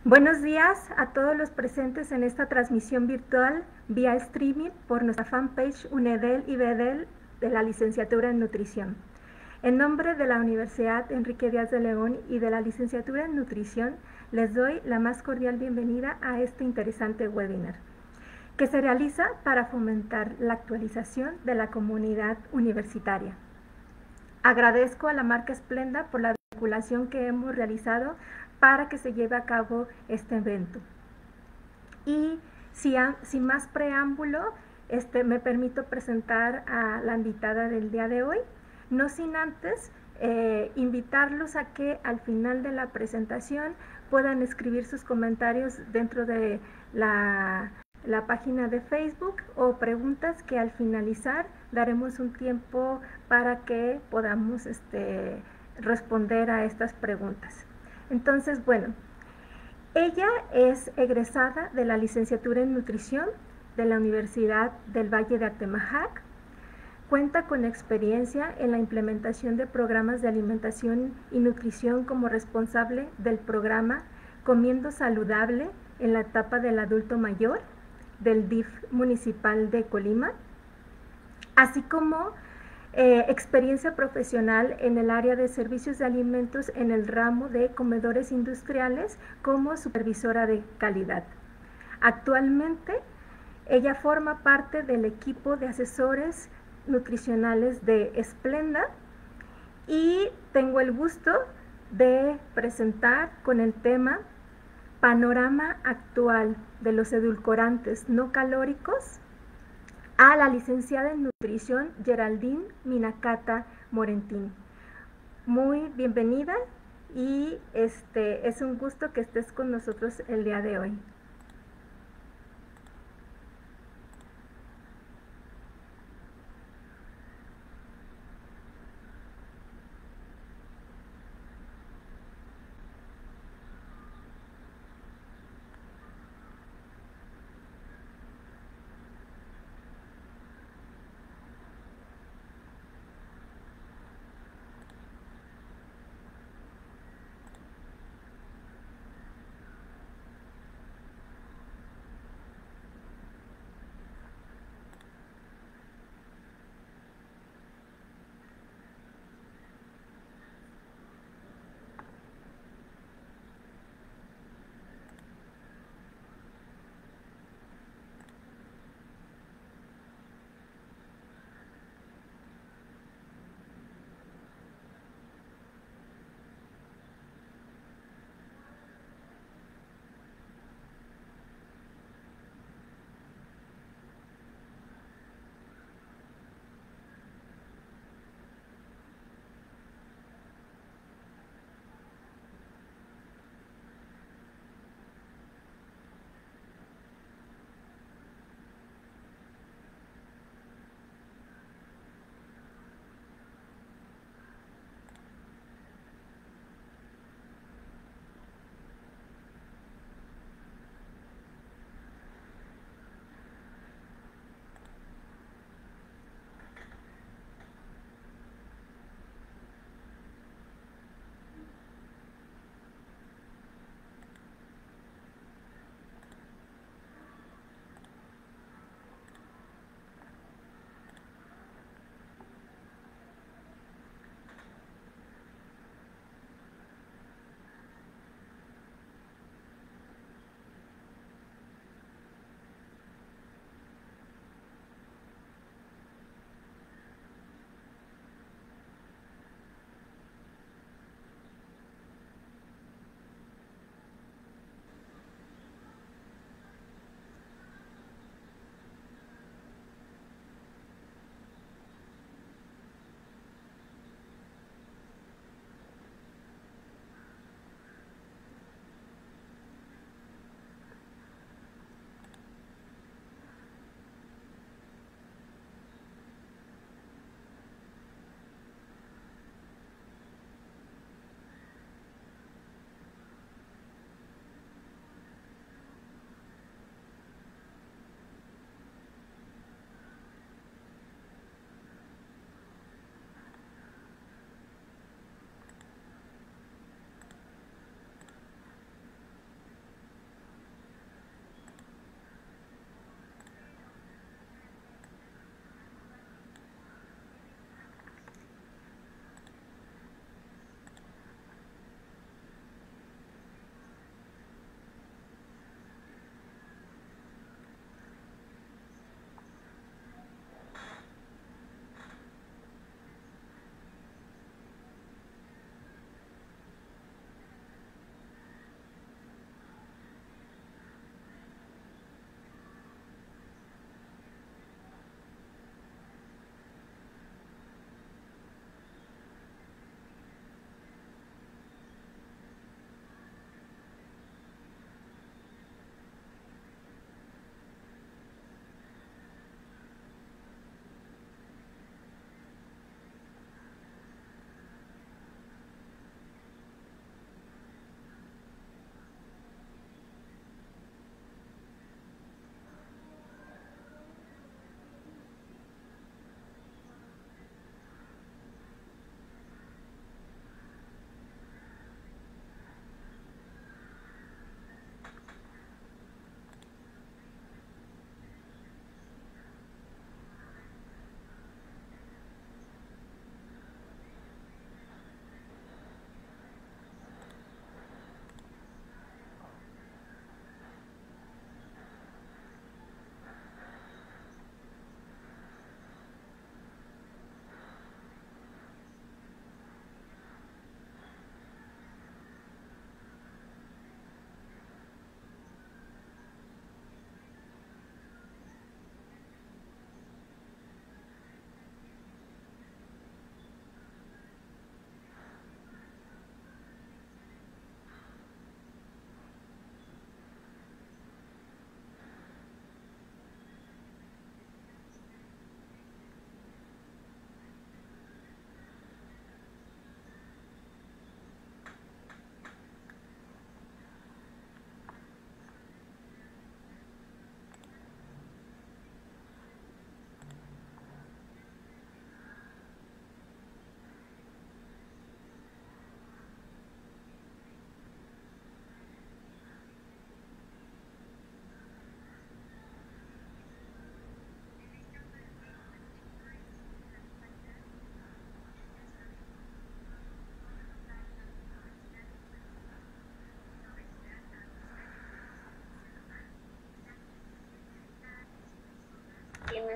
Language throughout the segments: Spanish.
Buenos días a todos los presentes en esta transmisión virtual vía streaming por nuestra fanpage UNEDEL y BEDEL de la licenciatura en nutrición. En nombre de la Universidad Enrique Díaz de León y de la licenciatura en nutrición, les doy la más cordial bienvenida a este interesante webinar, que se realiza para fomentar la actualización de la comunidad universitaria. Agradezco a la marca Splenda por la vinculación que hemos realizado para que se lleve a cabo este evento. Y sin más preámbulo, me permito presentar a la invitada del día de hoy, no sin antes invitarlos a que al final de la presentación puedan escribir sus comentarios dentro de la página de Facebook o preguntas que al finalizar daremos un tiempo para que podamos responder a estas preguntas. Entonces, bueno, ella es egresada de la licenciatura en nutrición de la Universidad del Valle de Atemajac. Cuenta con experiencia en la implementación de programas de alimentación y nutrición como responsable del programa Comiendo Saludable en la etapa del adulto mayor del DIF municipal de Colima, así como experiencia profesional en el área de servicios de alimentos en el ramo de comedores industriales como supervisora de calidad. Actualmente, ella forma parte del equipo de asesores nutricionales de Splenda y tengo el gusto de presentar con el tema Panorama actual de los edulcorantes no calóricos a la licenciada en nutrición Geraldine Minacata Morentín. Muy bienvenida y es un gusto que estés con nosotros el día de hoy.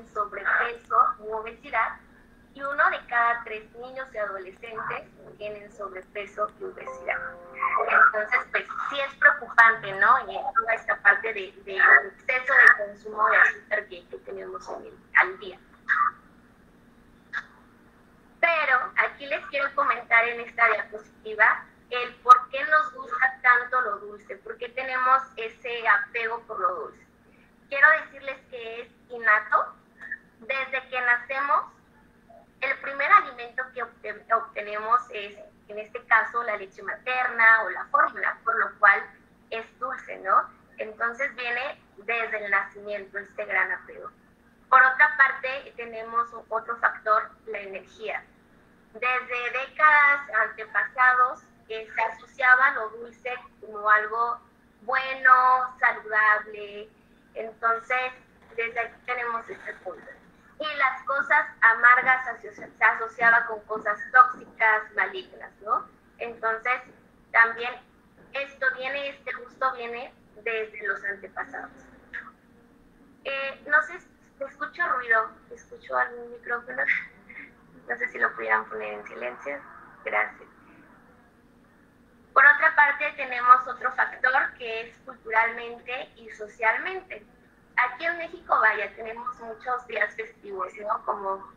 tienen sobrepeso u obesidad, y 1 de cada 3 niños y adolescentes tienen sobrepeso y obesidad. Entonces, pues sí es preocupante, ¿no? Y toda esta parte de exceso de consumo de azúcar que tenemos al día. Pero aquí les quiero comentar en esta diapositiva el por qué nos gusta tanto lo dulce, por qué tenemos ese apego por lo dulce. Quiero decirles que es innato. Desde que nacemos, el primer alimento que obtenemos es, en este caso, la leche materna o la fórmula, por lo cual es dulce, ¿no? Entonces viene desde el nacimiento este gran apego. Por otra parte, tenemos otro factor, la energía. Desde décadas antepasados se asociaba lo dulce como algo bueno, saludable. Entonces, desde aquí tenemos este punto. Y las cosas amargas se asociaba con cosas tóxicas, malignas, ¿no? Entonces, también este gusto viene desde los antepasados. No sé, escucho ruido, escucho algún micrófono. No sé si lo pudieran poner en silencio. Gracias. Por otra parte, tenemos otro factor que es culturalmente y socialmente. Aquí en México, vaya, tenemos muchos días festivos, ¿no? Como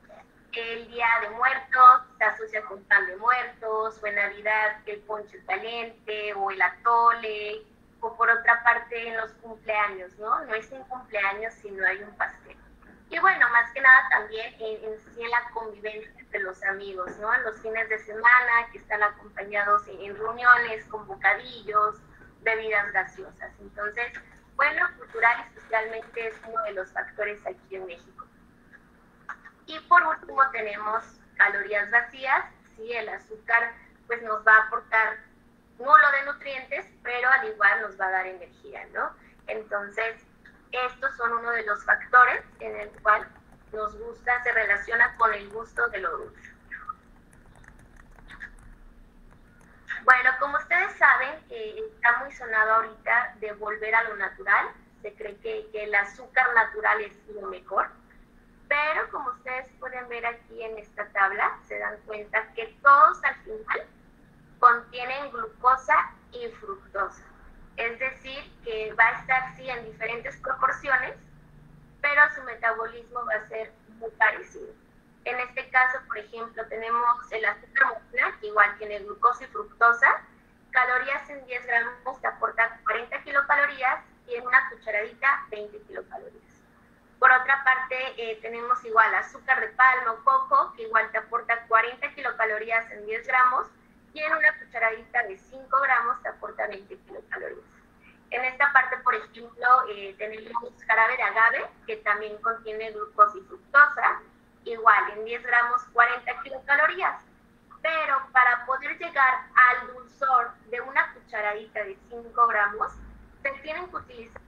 el Día de Muertos, se asocia con pan de muertos, o en Navidad el ponche caliente, o el atole, o por otra parte en los cumpleaños, ¿no? No es un cumpleaños si no hay un pastel. Y bueno, más que nada también en sí en la convivencia entre los amigos, ¿no? En los fines de semana que están acompañados en reuniones con bocadillos, bebidas gaseosas. Entonces, bueno, cultural y socialmente es uno de los factores aquí en México. Y por último tenemos calorías vacías. Sí, el azúcar pues nos va a aportar nulo de nutrientes, pero al igual nos va a dar energía, ¿no? Entonces, estos son uno de los factores en el cual nos gusta, se relaciona con el gusto de lo dulce. Bueno, como ustedes saben, está muy sonado ahorita de volver a lo natural. Se cree que el azúcar natural es lo mejor. Pero como ustedes pueden ver aquí en esta tabla, se dan cuenta que todos al final contienen glucosa y fructosa. Es decir, que va a estar sí en diferentes proporciones, pero su metabolismo va a ser muy parecido. En este caso, por ejemplo, tenemos el azúcar morena, que igual tiene glucosa y fructosa. Calorías en 10 gramos te aporta 40 kilocalorías y en una cucharadita 20 kilocalorías. Por otra parte, tenemos igual azúcar de palma o coco, que igual te aporta 40 kilocalorías en 10 gramos y en una cucharadita de 5 gramos te aporta 20 kilocalorías. En esta parte, por ejemplo, tenemos jarabe de agave, que también contiene glucosa y fructosa, igual en 10 gramos 40 kilocalorías. Pero para poder llegar al dulzor de una cucharadita de 5 gramos, se tienen que utilizar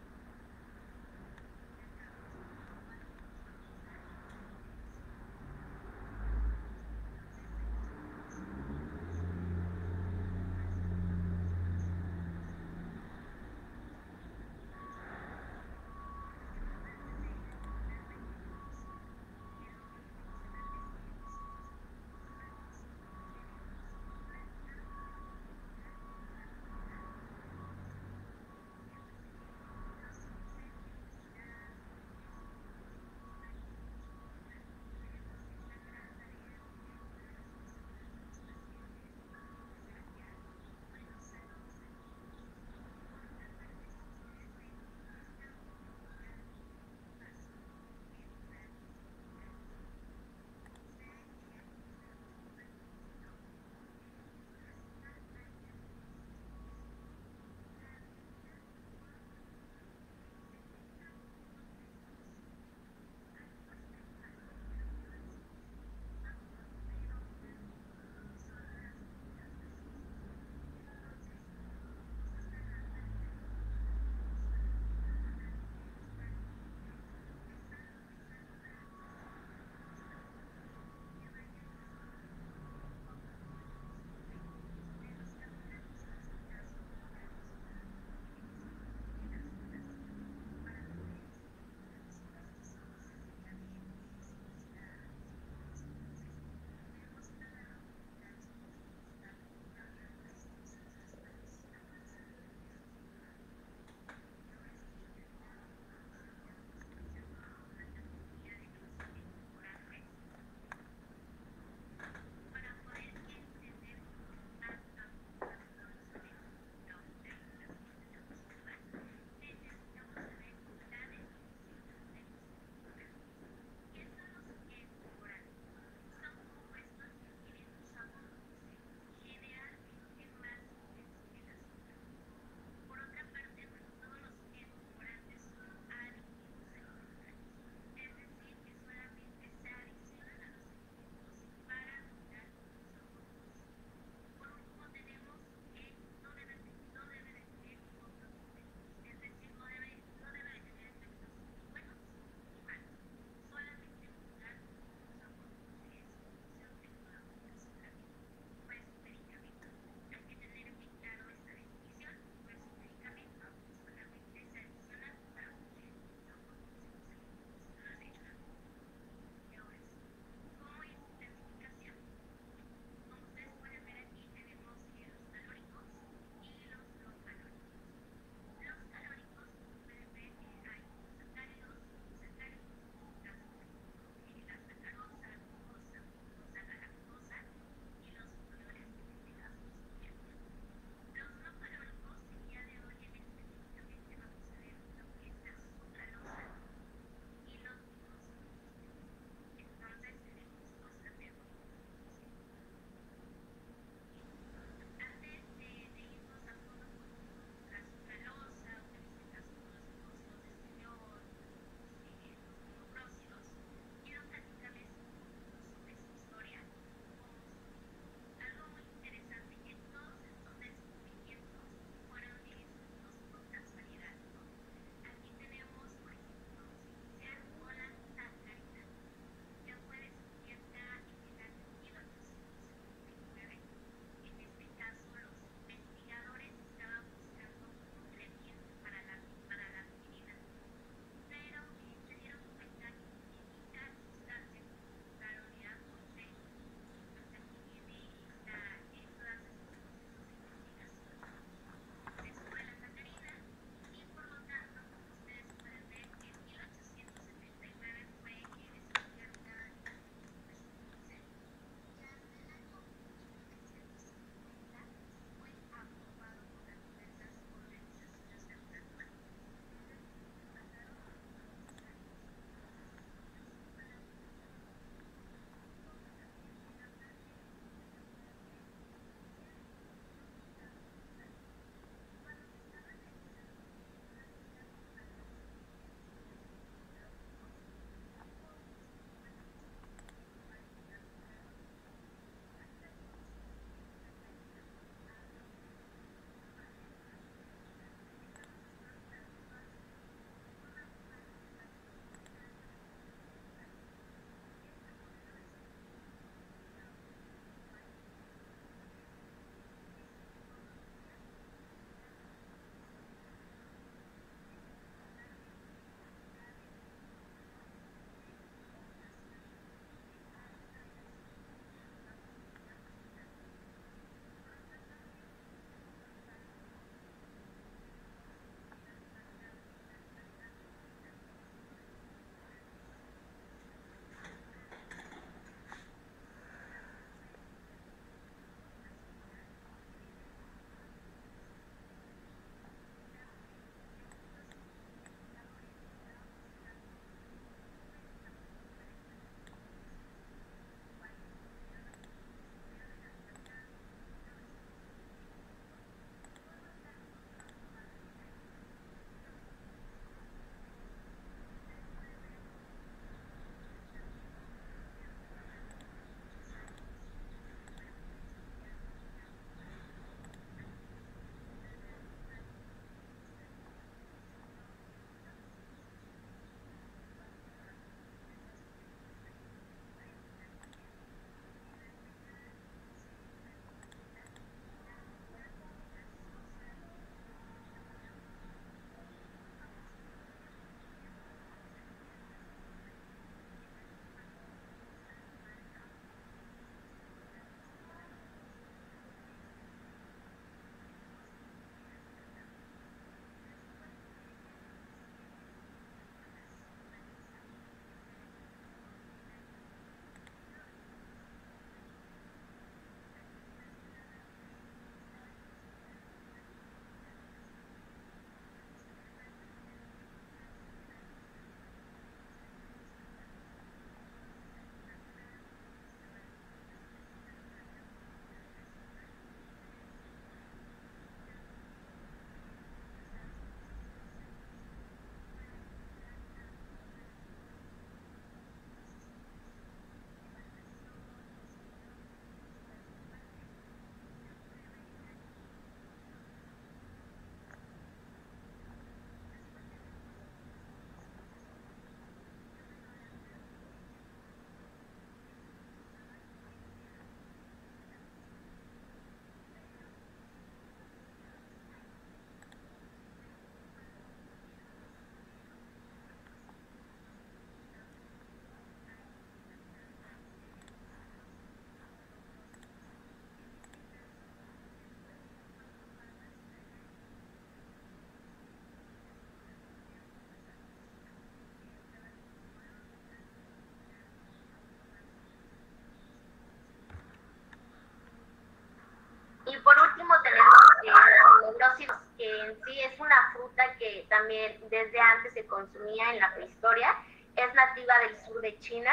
en sí es una fruta que también desde antes se consumía en la prehistoria, es nativa del sur de China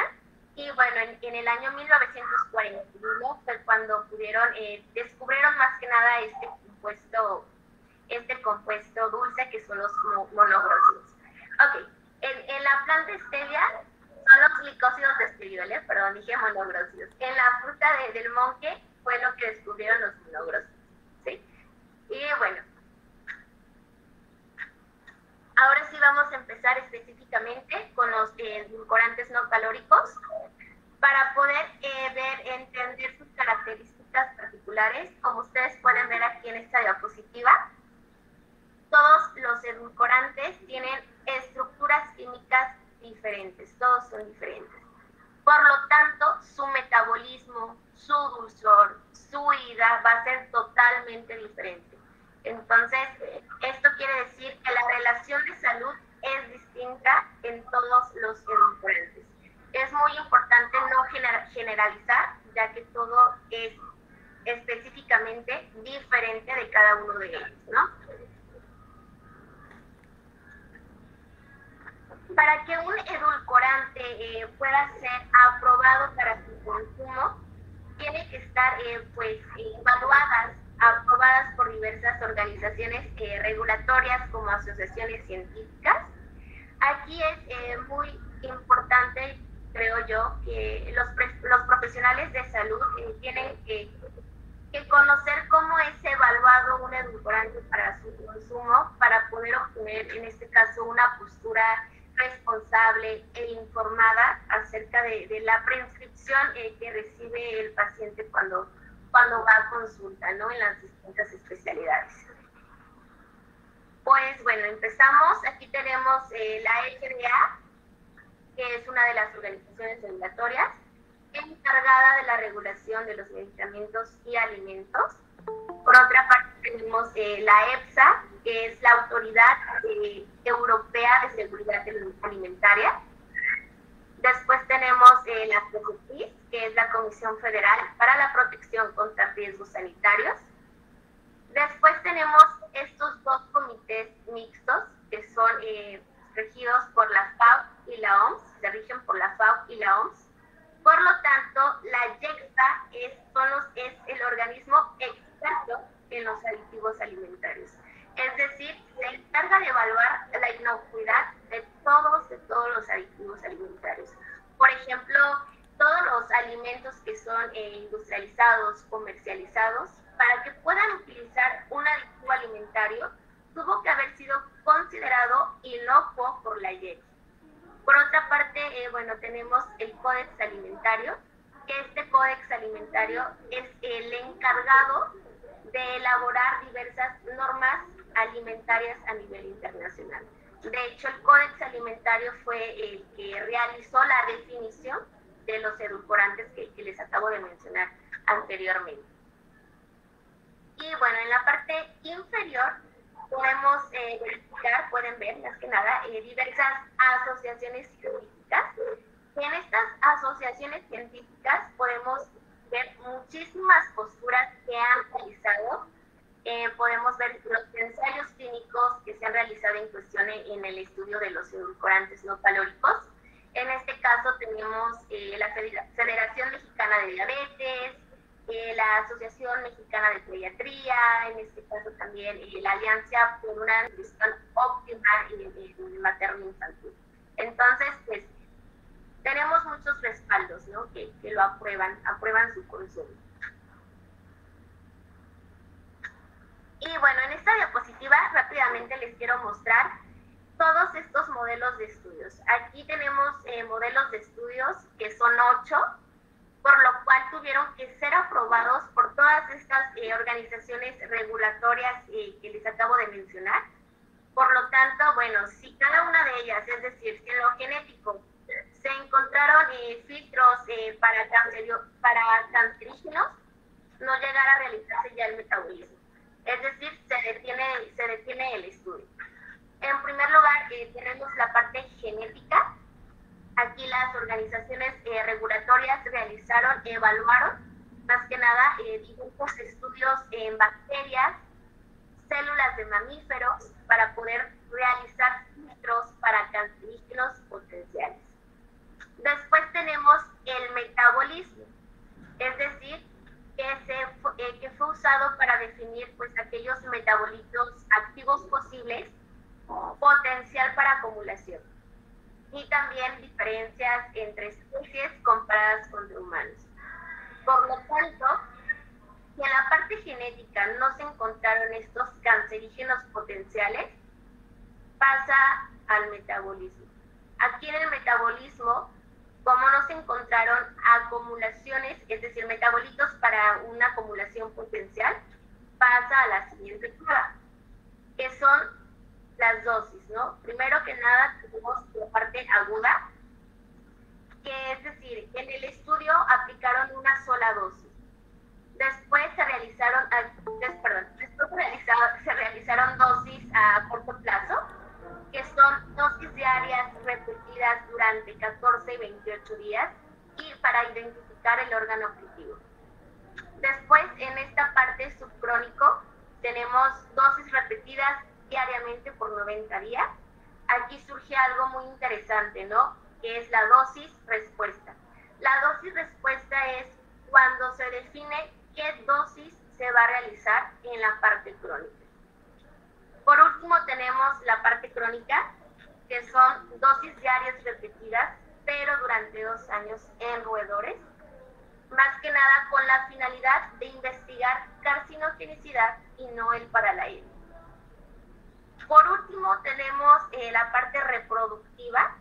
y bueno, en el año 1941 fue cuando descubrieron más que nada este compuesto dulce que son los monogróseos. Ok, en la planta stevia son los glicósidos de stevia, perdón, dije monogróseos. En la fruta del monje fue lo que descubrieron los monogróseos, ¿sí? Y bueno, ahora sí vamos a empezar específicamente con los edulcorantes no calóricos para poder entender sus características particulares. Como ustedes pueden ver aquí en esta diapositiva, todos los edulcorantes tienen estructuras químicas diferentes, todos son diferentes. Por lo tanto, su metabolismo, su dulzor, su ida va a ser totalmente diferente. Entonces, esto quiere decir que la relación de salud es distinta en todos los edulcorantes. Es muy importante no generalizar, ya que todo es específicamente diferente de cada uno de ellos, ¿no? Para que un edulcorante pueda ser aprobado para su consumo, tiene que estar aprobadas por diversas organizaciones regulatorias como asociaciones científicas. Aquí es muy importante, creo yo, que los profesionales de salud tienen que conocer cómo es evaluado un edulcorante para su consumo, para poder obtener, en este caso, una postura responsable e informada acerca de la prescripción que recibe el paciente cuando va a consulta, ¿no? En las distintas especialidades. Pues bueno, empezamos. Aquí tenemos la FDA, que es una de las organizaciones regulatorias encargada de la regulación de los medicamentos y alimentos. Por otra parte tenemos la EFSA, que es la Autoridad Europea de Seguridad Alimentaria. Después tenemos la COFEPRIS, que es la Comisión Federal para la Protección contra Riesgos Sanitarios. Después tenemos estos dos comités mixtos, que son regidos por la FAO y la OMS, se rigen por la FAO y la OMS. Por lo tanto, la YEXA es el organismo experto en los aditivos alimentarios. Es decir, se encarga de evaluar la inocuidad de todos los aditivos alimentarios. Por ejemplo, todos los alimentos que son industrializados, comercializados, para que puedan utilizar un aditivo alimentario, tuvo que haber sido considerado inocuo por la YEXA. Por otra parte, tenemos el Códex Alimentario, que este Códex Alimentario es el encargado de elaborar diversas normas alimentarias a nivel internacional. De hecho, el Códex Alimentario fue el que realizó la definición de los edulcorantes que les acabo de mencionar anteriormente. Y bueno, en la parte inferior podemos pueden ver más que nada diversas asociaciones científicas. En estas asociaciones científicas podemos ver muchísimas posturas que han realizado. Podemos ver los ensayos clínicos que se han realizado en cuestión en el estudio de los edulcorantes no calóricos. En este caso tenemos la Federación Mexicana de Diabetes, la Asociación Mexicana de Pediatría, en este caso también la Alianza por una Nutrición Óptima en Materno-Infantil. Entonces, pues, tenemos muchos respaldos, ¿no? que lo aprueban su consumo. Y bueno, en esta diapositiva rápidamente les quiero mostrar todos estos modelos de estudios. Aquí tenemos modelos de estudios que son 8, por lo cual tuvieron que ser aprobados por todas estas organizaciones regulatorias que les acabo de mencionar. Por lo tanto, bueno, si cada una de ellas, es decir, si en lo genético se encontraron filtros para cancerígenos, no llegará a realizarse ya el metabolismo. Es decir, se detiene el estudio. En primer lugar, tenemos la parte genética. Aquí las organizaciones regulatorias evaluaron más que nada diversos estudios en bacterias, células de mamíferos para poder realizar filtros para cancerígenos potenciales. Después tenemos el metabolismo, es decir, que fue usado para definir pues aquellos metabolitos activos posibles, potencial para acumulación, y también diferencias entre especies comparadas con humanos. Por lo tanto, si en la parte genética no se encontraron estos cancerígenos potenciales, pasa al metabolismo. Aquí en el metabolismo, como no se encontraron acumulaciones, es decir, metabolitos para una acumulación potencial, pasa a la siguiente prueba, que son las dosis, ¿no? Primero que nada tenemos la parte aguda, que es decir, en el estudio aplicaron una sola dosis. Después se realizaron dosis a corto plazo, que son dosis diarias repetidas durante 14 y 28 días y para identificar el órgano objetivo. Después, en esta parte subcrónico, tenemos dosis repetidas diariamente por 90 días. Aquí surge algo muy interesante, ¿no? Que es la dosis respuesta. La dosis respuesta es cuando se define qué dosis se va a realizar en la parte crónica. Por último tenemos la parte crónica, que son dosis diarias repetidas, pero durante 2 años en roedores, más que nada con la finalidad de investigar carcinogenicidad y no el paralaído. Por último tenemos la parte reproductiva,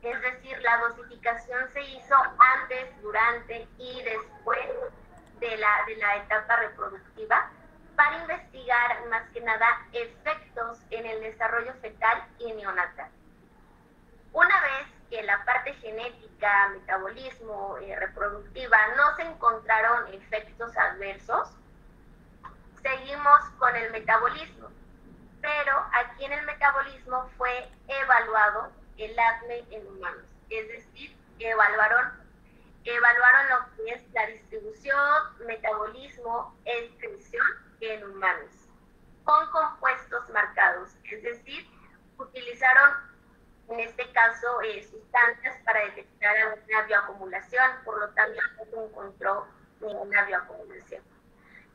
es decir, la dosificación se hizo antes, durante y después de la etapa reproductiva para investigar más que nada efectos en el desarrollo fetal y neonatal. Una vez que la parte genética, metabolismo, reproductiva no se encontraron efectos adversos, seguimos con el metabolismo. Pero aquí en el metabolismo fue evaluado el ADME en humanos, es decir, evaluaron lo que es la distribución, metabolismo, excreción en humanos, con compuestos marcados, es decir, utilizaron en este caso sustancias para detectar una bioacumulación, por lo tanto no se encontró ninguna bioacumulación.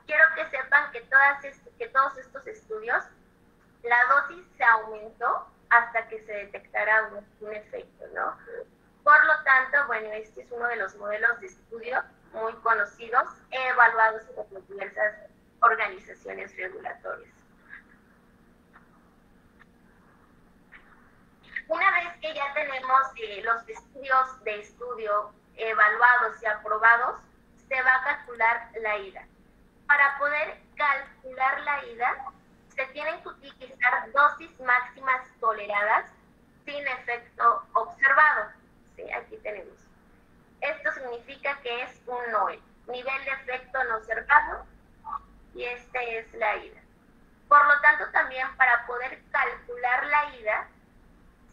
Quiero que sepan que todos estos estudios, la dosis se aumentó hasta que se detectara un efecto, ¿no? Por lo tanto, bueno, este es uno de los modelos de estudio muy conocidos, evaluados por diversas organizaciones regulatorias. Una vez que ya tenemos los estudios de estudio evaluados y aprobados, se va a calcular la IDA. Para poder calcular la IDA, se tienen que utilizar dosis máximas toleradas sin efecto observado. Sí, aquí tenemos. Esto significa que es un NOEL, nivel de efecto no observado, y este es la IDA. Por lo tanto, también para poder calcular la IDA,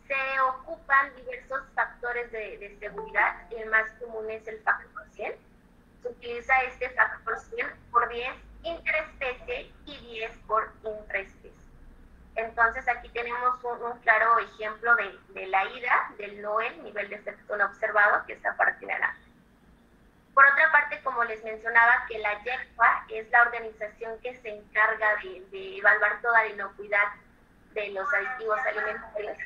se ocupan diversos factores de seguridad. El más común es el factor 100. Se utiliza este factor 100 por 10 interespecie y 10 por intraespecie. Entonces aquí tenemos un claro ejemplo de la IDA, del NOEL, nivel de efecto no observado, que es a partir de naranja. Por otra parte, como les mencionaba, que la YECFA es la organización que se encarga de evaluar toda la inocuidad de los aditivos alimentarios.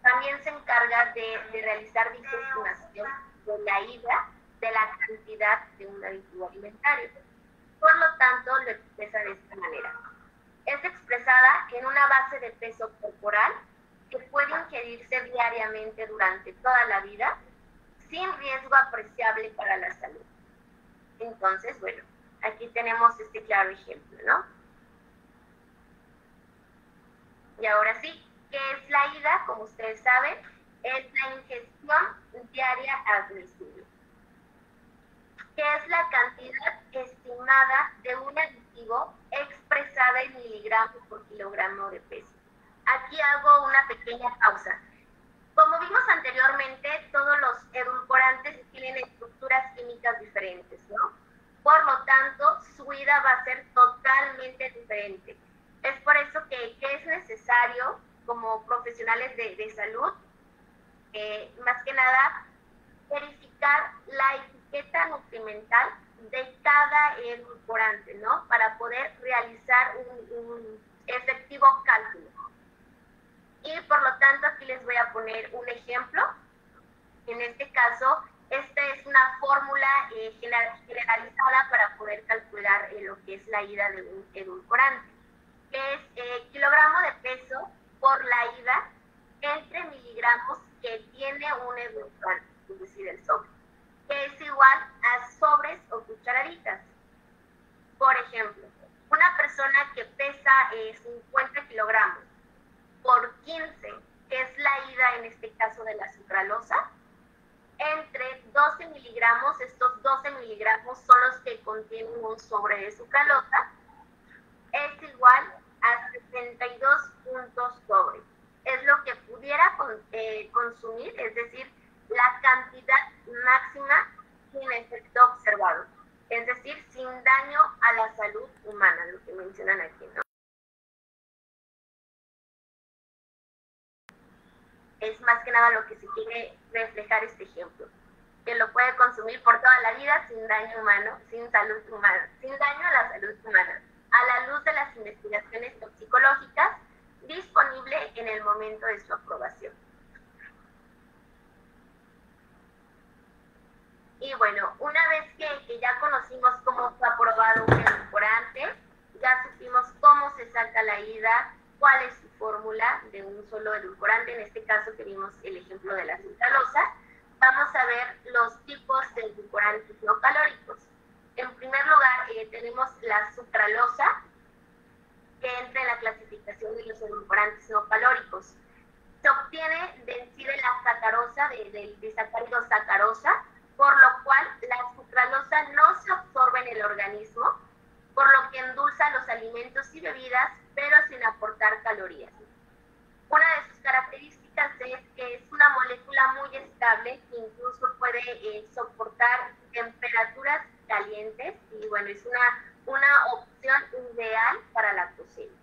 También se encarga de realizar dicha estimación de la IDA de la cantidad de un aditivo alimentario. Por lo tanto, lo expresa de esta manera. Es expresada en una base de peso corporal que puede ingerirse diariamente durante toda la vida sin riesgo apreciable para la salud. Entonces, bueno, aquí tenemos este claro ejemplo, ¿no? Y ahora sí, ¿qué es la IDA? Como ustedes saben, es la ingestión diaria admisible, que es la cantidad estimada de un aditivo expresada en miligramos por kilogramo de peso. Aquí hago una pequeña pausa. Como vimos anteriormente, todos los edulcorantes tienen estructuras químicas diferentes, ¿no? Por lo tanto, su IDA va a ser totalmente diferente. Es por eso que es necesario, como profesionales de salud, más que nada, verificar la etiqueta nutrimental de cada edulcorante, ¿no? Para poder realizar un efectivo cálculo. Y por lo tanto, aquí les voy a poner un ejemplo. En este caso, esta es una fórmula generalizada para poder calcular lo que es la ida de un edulcorante, que es kilogramo de peso por la ida entre miligramos que tiene un edulcorante, es decir, el sobre, que es igual a sobres o cucharaditas. Por ejemplo, una persona que pesa 50 kilogramos por 15, que es la ida en este caso de la sucralosa, entre 12 miligramos, estos 12 miligramos son los que contienen un sobre de sucralosa, es igual a 62 puntos sobre. Es lo que pudiera consumir, es decir, la cantidad máxima sin efecto observado, es decir, sin daño a la salud humana, lo que mencionan aquí, ¿no? Es más que nada lo que se quiere reflejar este ejemplo, que lo puede consumir por toda la vida sin daño humano, sin daño a la salud humana, a la luz de las investigaciones toxicológicas disponible en el momento de su aprobación. Y bueno, una vez que ya conocimos cómo fue aprobado un edulcorante, ya supimos cómo se saca la ida, cuál es su fórmula de un solo edulcorante, en este caso que vimos el ejemplo de la sucralosa, vamos a ver los tipos de edulcorantes no calóricos. En primer lugar, tenemos la sucralosa, que entra en la clasificación de los edulcorantes no calóricos. Se obtiene de la sacarosa, del disacárido sacarosa, por lo cual la sucralosa no se absorbe en el organismo, por lo que endulza los alimentos y bebidas, pero sin aportar calorías. Una de sus características es que es una molécula muy estable, que incluso puede soportar temperaturas calientes, y bueno, es una opción ideal para la cocina.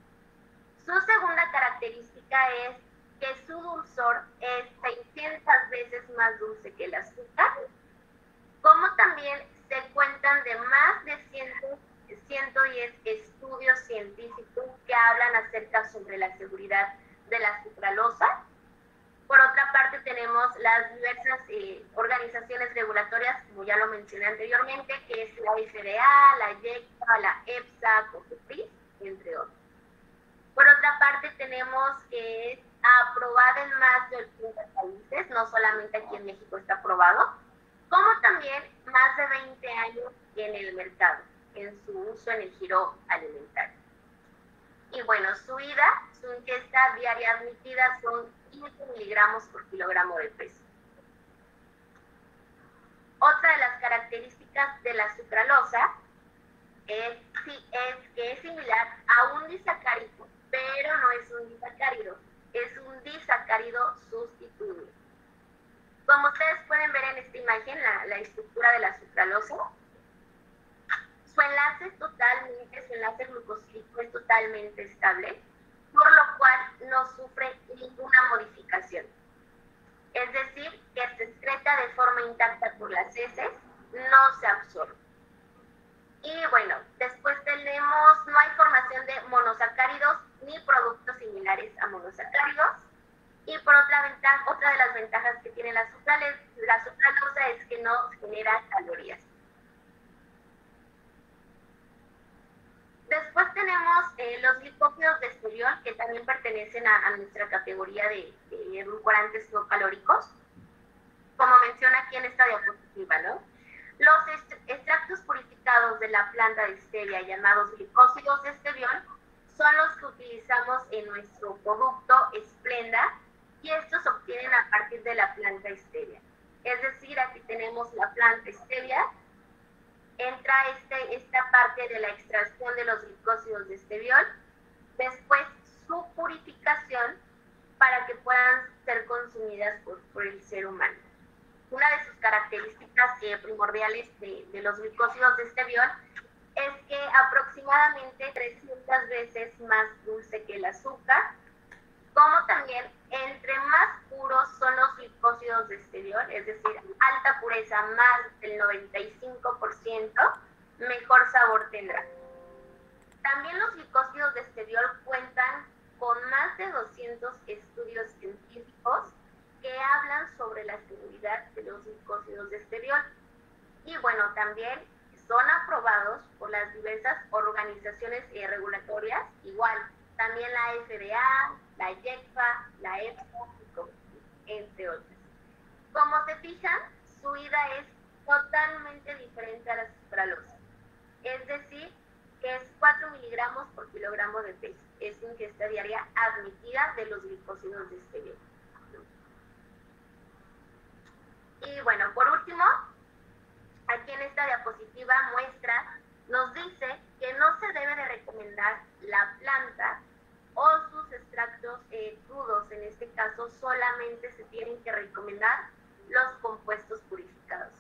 Su segunda característica es que su dulzor es 600 veces más dulce que el azúcar, como también se cuentan de más de 110 estudios científicos que hablan acerca sobre la seguridad de la sucralosa. Por otra parte, tenemos las diversas organizaciones regulatorias, como ya lo mencioné anteriormente, que es la FDA, la IECA, la EFSA, COFEPRIS, entre otros. Por otra parte, tenemos que es aprobada en más de 80 países, no solamente aquí en México está aprobado, como también más de 20 años en el mercado, en su uso en el giro alimentario. Y bueno, su ingesta diaria admitida son 15 miligramos por kilogramo de peso. Otra de las características de la sucralosa es que es similar a un disacárido, pero no es un disacárido, es un disacárido sustituible. Como ustedes pueden ver en esta imagen, la estructura de la sucralosa, su enlace glucosílico es totalmente estable, por lo cual no sufre ninguna modificación. Es decir, que se excreta de forma intacta por las heces, no se absorbe. Y bueno, después no hay formación de monosacáridos ni productos similares a monosacáridos. Y por otra de las ventajas que tiene la sucralosa es que no genera calorías. Después tenemos los glicósidos de esteriol, que también pertenecen a nuestra categoría de edulcorantes no calóricos, como menciona aquí en esta diapositiva, ¿no? Los extractos purificados de la planta de stevia, llamados glicósidos de esteriol, son los que utilizamos en nuestro producto Splenda, y estos se obtienen a partir de la planta stevia. Es decir, aquí tenemos la planta stevia, entra esta parte de la extracción de los glicósidos de esteviol, después su purificación para que puedan ser consumidas por el ser humano. Una de sus características primordiales de los glicósidos de esteviol es que aproximadamente 300 veces más dulce que el azúcar, como también entre más puros son los glicósidos de estediol, es decir, alta pureza más del 95%, mejor sabor tendrá. También los glicósidos de estediol cuentan con más de 200 estudios científicos que hablan sobre la seguridad de los glicósidos de estediol. Y bueno, también son aprobados por las diversas organizaciones regulatorias, igual, también la FDA, la IECFA, la EFSA, entre otras. Como se fijan, su ida es totalmente diferente a la sucralosa, es decir, que es 4 miligramos por kilogramo de peso. Es ingesta diaria admitida de los glicósidos de stevia. Y bueno, por último, aquí en esta diapositiva muestra, nos dice que no se debe de recomendar la planta o sus extractos crudos. En este caso, solamente se tienen que recomendar los compuestos purificados.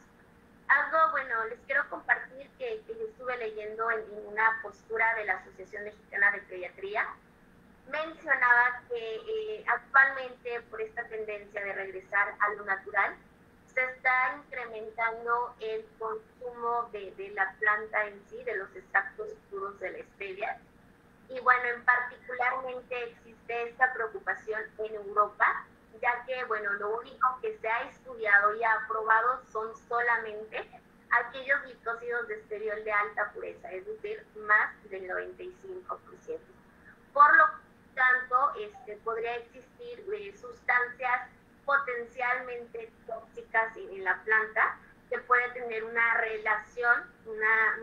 Algo, bueno, les quiero compartir que yo estuve leyendo en una postura de la Asociación Mexicana de Pediatría. Mencionaba que actualmente, por esta tendencia de regresar a lo natural, se está incrementando el consumo de la planta en sí, de los extractos puros de la stevia. Y bueno, en particularmente existe esta preocupación en Europa, ya que, bueno, lo único que se ha estudiado y aprobado son solamente aquellos glicósidos de stevia de alta pureza, es decir, más del 95%. Por lo tanto, podría existir sustancias potencialmente tóxicas en la planta, que puede tener una relación, un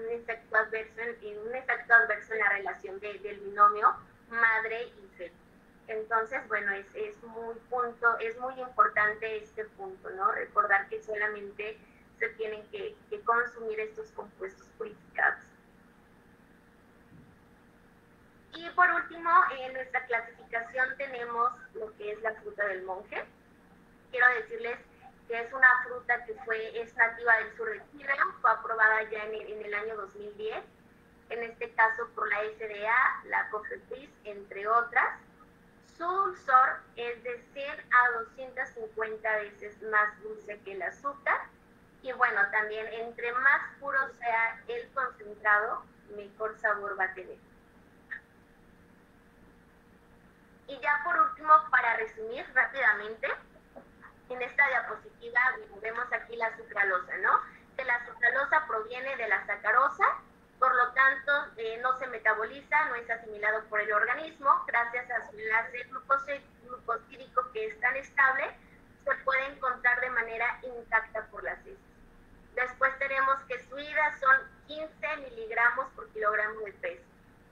efecto adverso en la relación del binomio madre y feto. Entonces, bueno, es muy importante este punto, ¿no? Recordar que solamente se tienen que consumir estos compuestos purificados. Y por último, en nuestra clasificación tenemos lo que es la fruta del monje. Quiero decirles que es una fruta que es nativa del sur de Chile, fue aprobada ya en el año 2010, en este caso por la FDA, la COFEPRIS, entre otras. Su dulzor es de 100 a 250 veces más dulce que el azúcar. Y bueno, también entre más puro sea el concentrado, mejor sabor va a tener. Y ya por último, para resumir rápidamente, en esta diapositiva vemos aquí la sucralosa, ¿no? Que la sucralosa proviene de la sacarosa, por lo tanto no se metaboliza, no es asimilado por el organismo, gracias a su enlace glucosídico que es tan estable, se puede encontrar de manera intacta por las heces. Después tenemos que su ida son 15 miligramos por kilogramo de peso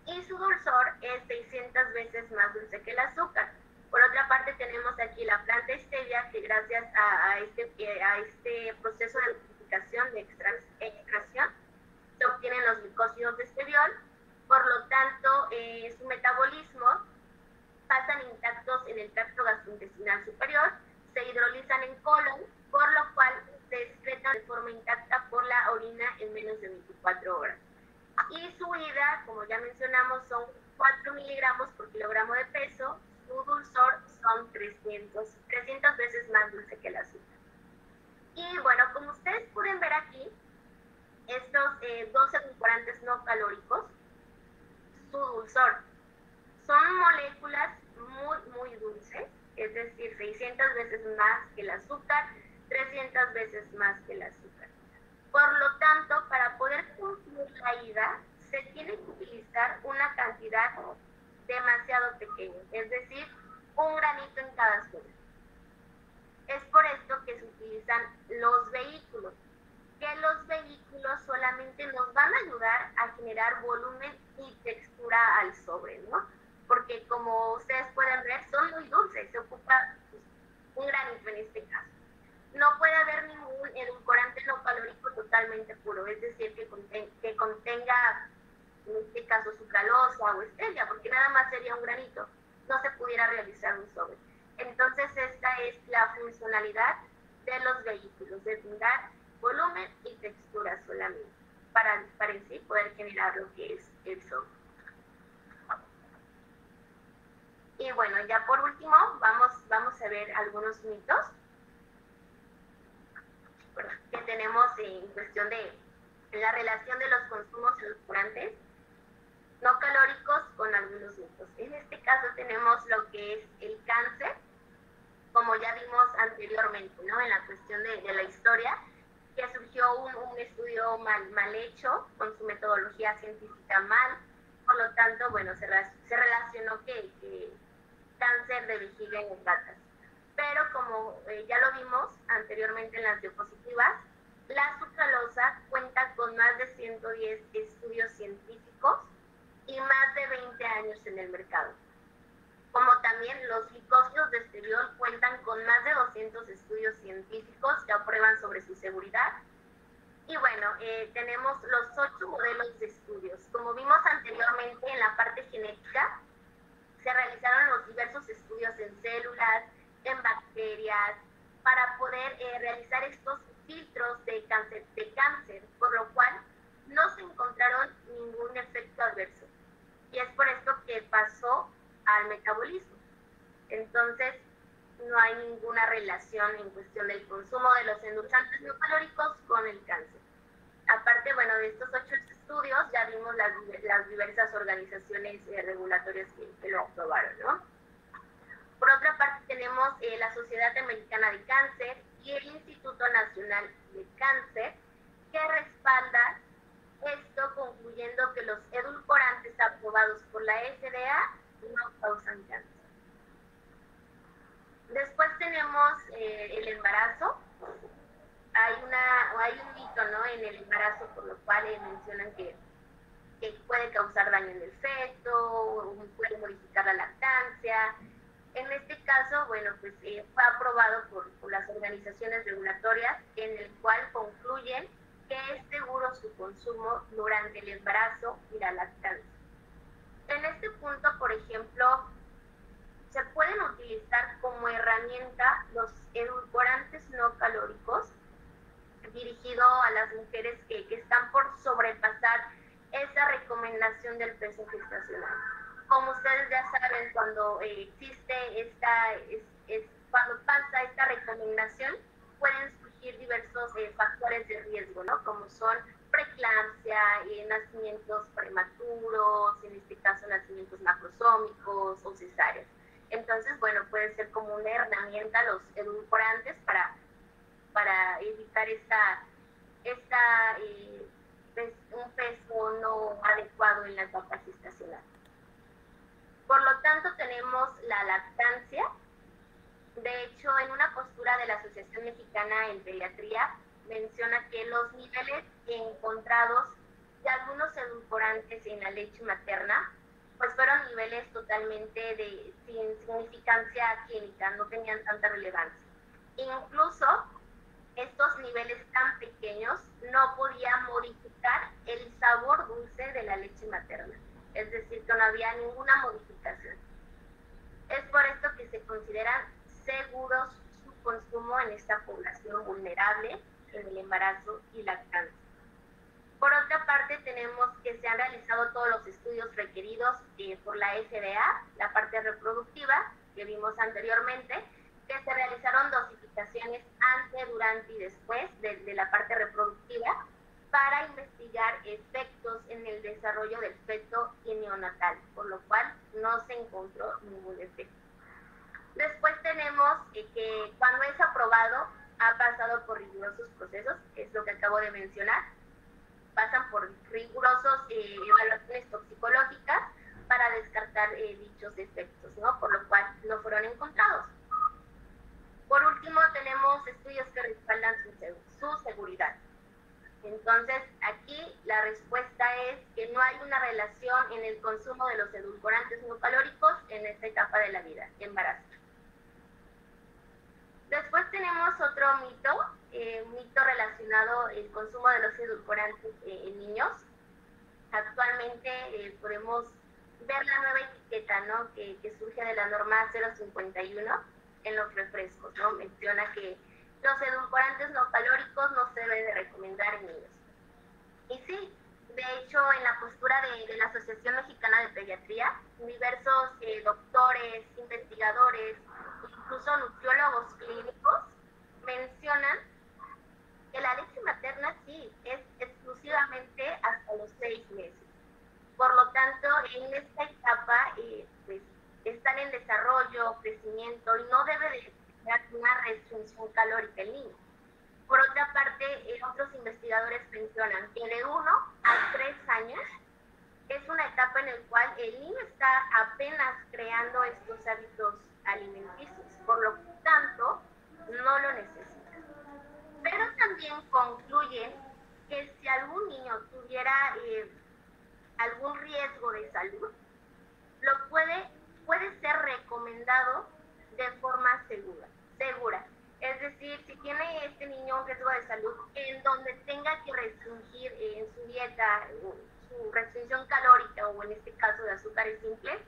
y su dulzor es 600 veces más dulce que el azúcar. Por otra parte, tenemos aquí la planta stevia, que gracias a este proceso de purificación, de extracción, se obtienen los glicósidos de stevia. Por lo tanto, su metabolismo pasan intactos en el tracto gastrointestinal superior, se hidrolizan en colon, por lo cual se excretan de forma intacta por la orina en menos de 24 horas. Y su ida, como ya mencionamos, son 4 miligramos por kilogramo de peso. Su dulzor son 300 veces más dulce que el azúcar. Y bueno, como ustedes pueden ver aquí, estos 12 edulcorantes no calóricos, su dulzor son moléculas muy dulces, es decir, 600 veces más que el azúcar, 300 veces más que el azúcar. Por lo tanto, para poder cumplir la ida, se tiene que utilizar una cantidad demasiado pequeño, es decir, un granito en cada zona. Es por esto que se utilizan los vehículos, que los vehículos solamente nos van a ayudar a generar volumen y textura al sobre, ¿no? Porque como ustedes pueden ver, son muy dulces, se ocupa un granito en este caso. No puede haber ningún edulcorante no calórico totalmente puro, es decir, que contenga, en este caso, sucralosa o stevia, porque nada más sería un granito, no se pudiera realizar un sobre. Entonces, esta es la funcionalidad de los vehículos, de brindar volumen y textura solamente. para en sí poder generar lo que es el software. Y bueno, ya por último, vamos a ver algunos mitos que tenemos en cuestión de la relación de los consumos edulcorantes no calóricos con algunos mitos. En este caso tenemos lo que es el cáncer, como ya vimos anteriormente, ¿no? En la cuestión de la historia, que surgió un estudio mal hecho, con su metodología científica mal, por lo tanto, bueno, se relacionó que cáncer de vejiga en ratas. Pero como ya lo vimos anteriormente en las diapositivas, la sucralosa cuenta con más de 110 estudios científicos y más de 20 años en el mercado. Como también los glicósidos de estriol cuentan con más de 200 estudios científicos que aprueban sobre su seguridad. Y bueno, tenemos los 8 modelos de estudios. Como vimos anteriormente en la parte genética, se realizaron los diversos estudios en células, en bacterias, para poder realizar estos filtros de cáncer, por lo cual no se encontraron ningún efecto adverso. Y es por esto que pasó al metabolismo. Entonces, no hay ninguna relación en cuestión del consumo de los endulzantes no calóricos con el cáncer. Aparte, bueno, de estos 8 estudios ya vimos las diversas organizaciones regulatorias que lo aprobaron, ¿no? Por otra parte, tenemos la Sociedad Americana de Cáncer y el Instituto Nacional de Cáncer, que respalda esto, concluyendo que los edulcorantes aprobados por la FDA no causan cáncer. Después tenemos el embarazo. Hay un mito, ¿no?, en el embarazo, por lo cual mencionan que puede causar daño en el feto, puede modificar la lactancia. En este caso, bueno, pues fue aprobado por las organizaciones regulatorias, en el cual concluyen que es seguro su consumo durante el embarazo y la lactancia. En este punto, por ejemplo, se pueden utilizar como herramienta los edulcorantes no calóricos, dirigido a las mujeres que están por sobrepasar esa recomendación del peso gestacional. Como ustedes ya saben, cuando existe cuando pasa esta recomendación, pueden surgir diversos factores de riesgo, ¿no? Como son preeclampsia, nacimientos prematuros, en este caso nacimientos macrosómicos o cesáreas. Entonces, bueno, puede ser como una herramienta los edulcorantes para evitar un peso no adecuado en la etapa gestacional. Por lo tanto, tenemos la lactancia. De hecho, en una postura de la Asociación Mexicana en Pediatría, menciona que los niveles encontrados de algunos edulcorantes en la leche materna, pues fueron niveles totalmente sin significancia clínica, no tenían tanta relevancia. Incluso estos niveles tan pequeños no podían modificar el sabor dulce de la leche materna, es decir, que no había ninguna modificación. Es por esto que se consideran seguros su consumo en esta población vulnerable en el embarazo y lactancia. Por otra parte, tenemos que se han realizado todos los estudios requeridos por la FDA, la parte reproductiva, que vimos anteriormente, que se realizaron dosificaciones antes, durante y después de la parte reproductiva para investigar efectos en el desarrollo del feto y neonatal, por lo cual no se encontró ningún efecto. Después tenemos que cuando es aprobado ha pasado por rigurosos procesos, que es lo que acabo de mencionar, pasan por rigurosos evaluaciones toxicológicas para descartar dichos efectos, ¿no? Por lo cual no fueron encontrados. Por último, tenemos estudios que respaldan su seguridad. Entonces, aquí la respuesta es que no hay una relación en el consumo de los edulcorantes no calóricos en esta etapa de la vida, embarazo. Después tenemos otro mito relacionado al consumo de los edulcorantes en niños. Actualmente podemos ver la nueva etiqueta, ¿no?, que surge de la norma 051 en los refrescos, ¿no? Menciona que los edulcorantes no calóricos no se deben de recomendar en niños. Y sí, de hecho, en la postura de la Asociación Mexicana de Pediatría, diversos doctores, investigadores, incluso nutriólogos clínicos, mencionan que la leche materna sí es exclusivamente hasta los 6 meses. Por lo tanto, en esta etapa pues, están en desarrollo, crecimiento y no debe de tener una restricción calórica el niño. Por otra parte, otros investigadores mencionan que de 1 a 3 años es una etapa en la cual el niño está apenas creando estos hábitos alimenticios, por lo tanto, no lo necesita. Pero también concluyen que si algún niño tuviera algún riesgo de salud, puede ser recomendado de forma segura. Es decir, si tiene este niño un riesgo de salud en donde tenga que restringir en su dieta, su restricción calórica o en este caso de azúcares simples,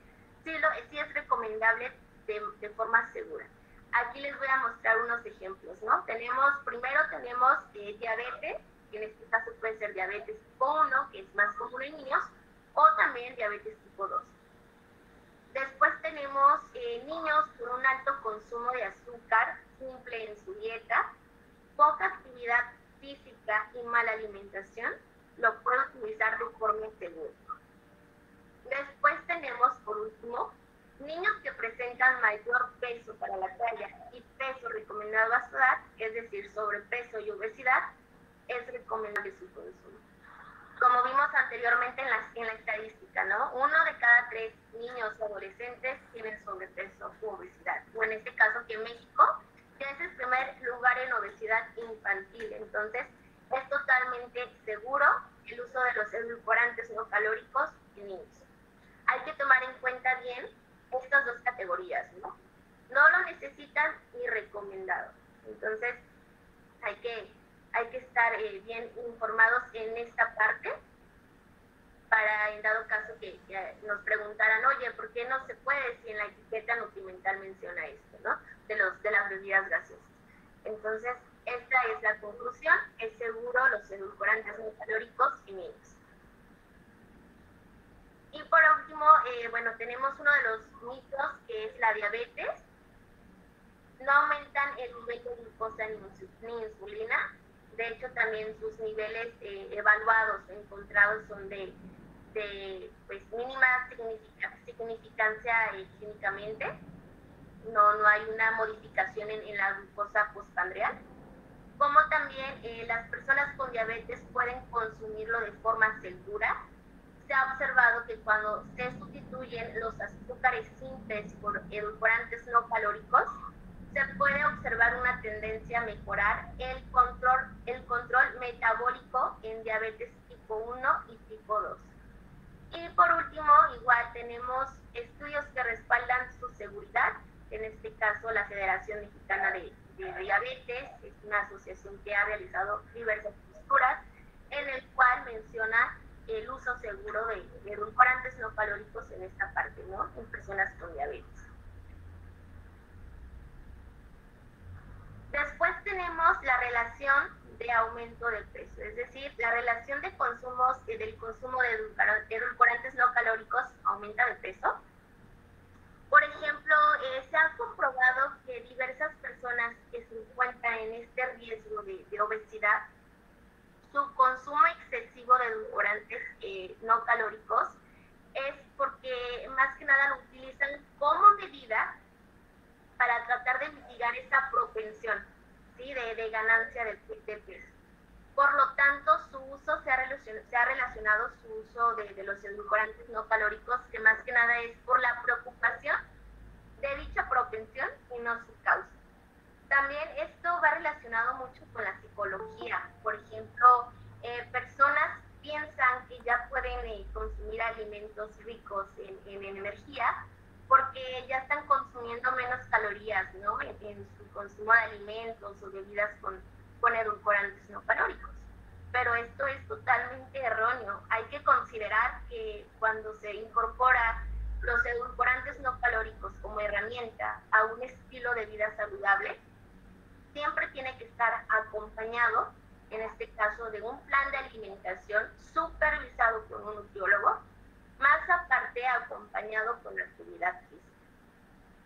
sí es recomendable de forma segura. Aquí les voy a mostrar unos ejemplos, ¿no? Primero tenemos diabetes, que en este caso puede ser diabetes tipo 1, que es más común en niños, o también diabetes tipo 2. Después tenemos niños con un alto consumo de azúcar simple en su dieta, poca actividad física y mala alimentación, lo pueden utilizar de forma segura. Después tenemos, por último, niños que presentan mayor peso para la talla y peso recomendado a su edad, es decir, sobrepeso y obesidad, es recomendable su consumo. Como vimos anteriormente en la estadística, ¿no? 1 de cada 3 niños o adolescentes tienen sobrepeso u obesidad. O en este caso que México ya es el primer lugar en obesidad infantil. Entonces, es totalmente seguro el uso de los edulcorantes no calóricos en niños. Hay que tomar en cuenta bien estas dos categorías, ¿no? No lo necesitan ni recomendado. Entonces, hay que estar bien informados en esta parte para, en dado caso que nos preguntaran, oye, ¿por qué no se puede si en la etiqueta nutrimental menciona esto, ¿no? De las bebidas gaseosas. Entonces, esta es la conclusión, es seguro los edulcorantes no calóricos en niños. Y por último, bueno, tenemos uno de los mitos que es la diabetes. No aumentan el nivel de glucosa ni insulina. De hecho, también sus niveles evaluados o encontrados son de pues, mínima significancia clínicamente. No hay una modificación en la glucosa postprandial. Como también las personas con diabetes pueden consumirlo de forma segura. Se ha observado que cuando se sustituyen los azúcares simples por edulcorantes no calóricos, se puede observar una tendencia a mejorar el control metabólico en diabetes tipo 1 y tipo 2. Y por último, igual tenemos estudios que respaldan su seguridad. En este caso, la Federación Mexicana de Diabetes es una asociación que ha realizado diversas posturas en el cual menciona el uso seguro de edulcorantes no calóricos en esta parte, ¿no? En personas con diabetes. Después tenemos la relación de aumento del peso, es decir, la relación del consumo de edulcorantes no calóricos aumenta de peso. Por ejemplo, se ha comprobado que diversas personas que se encuentran en este riesgo de obesidad, su consumo excesivo de edulcorantes no calóricos es porque más que nada lo utilizan como medida para tratar de mitigar esa propensión, ¿sí? de ganancia de peso. Por lo tanto, su uso se ha relacionado su uso de los edulcorantes no calóricos, que más que nada es por la preocupación de dicha propensión y no su causa. También esto va relacionado mucho con la psicología. Por ejemplo, personas piensan que ya pueden consumir alimentos ricos en energía porque ya están consumiendo menos calorías, ¿no? En su consumo de alimentos o bebidas con edulcorantes no calóricos. Pero esto es totalmente erróneo. Hay que considerar que cuando se incorpora los edulcorantes no calóricos como herramienta a un estilo de vida saludable, siempre tiene que estar acompañado en este caso de un plan de alimentación supervisado por un nutriólogo, más aparte acompañado con actividad física.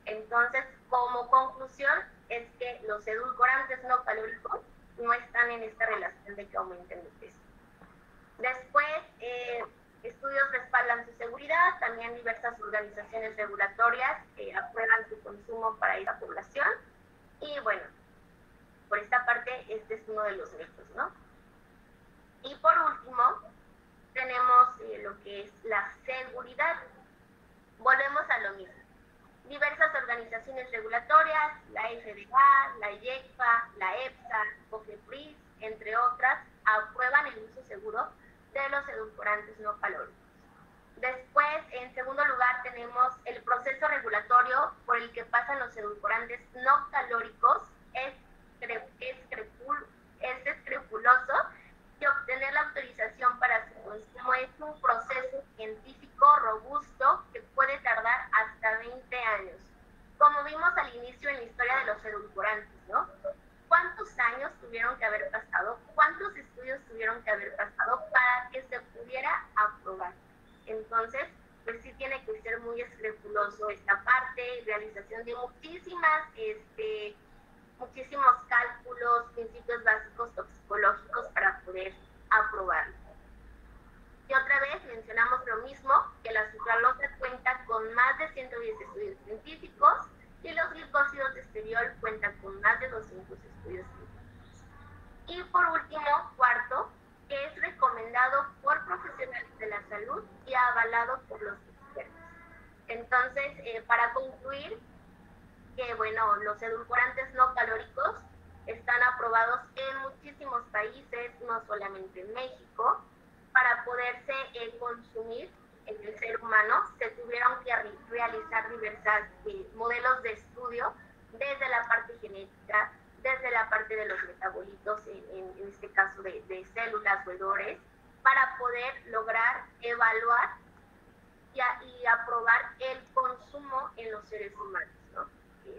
Entonces, como conclusión, es que los edulcorantes no calóricos no están en esta relación de que aumenten de peso. Después, estudios respaldan su seguridad, también diversas organizaciones regulatorias aprueban su consumo para esta población. Y bueno, por esta parte, este es uno de los mitos, ¿no? Y por último, tenemos lo que es la seguridad. Volvemos a lo mismo. Diversas organizaciones regulatorias, la FDA, la IECFA, la EFSA, COFEPRIS, entre otras, aprueban el uso seguro de los edulcorantes no calóricos. Después, en segundo lugar, tenemos el proceso regulatorio por el que pasan los edulcorantes no calóricos. Es escrupuloso y obtener la autorización para su consumo es un proceso científico robusto que puede tardar hasta 20 años. Como vimos al inicio en la historia de los edulcorantes, ¿no? ¿Cuántos años tuvieron que haber pasado? ¿Cuántos estudios tuvieron que haber pasado para que se pudiera aprobar? Entonces, pues sí tiene que ser muy escrupuloso esta parte, realización de muchísimos cálculos, principios básicos toxicológicos para poder aprobarlo. Y otra vez mencionamos lo mismo, que la sucralosa cuenta con más de 110 estudios científicos y los glicósidos de esteriol cuentan con más de 200 estudios científicos. Y por último, cuarto, que es recomendado por profesionales de la salud y avalado por los expertos. Entonces, para concluir, que bueno, los edulcorantes no calóricos están aprobados en muchísimos países, no solamente en México. Para poderse consumir en el ser humano, se tuvieron que realizar diversos modelos de estudio, desde la parte genética, desde la parte de los metabolitos, en este caso de células roedores, para poder lograr evaluar y aprobar el consumo en los seres humanos, ¿no?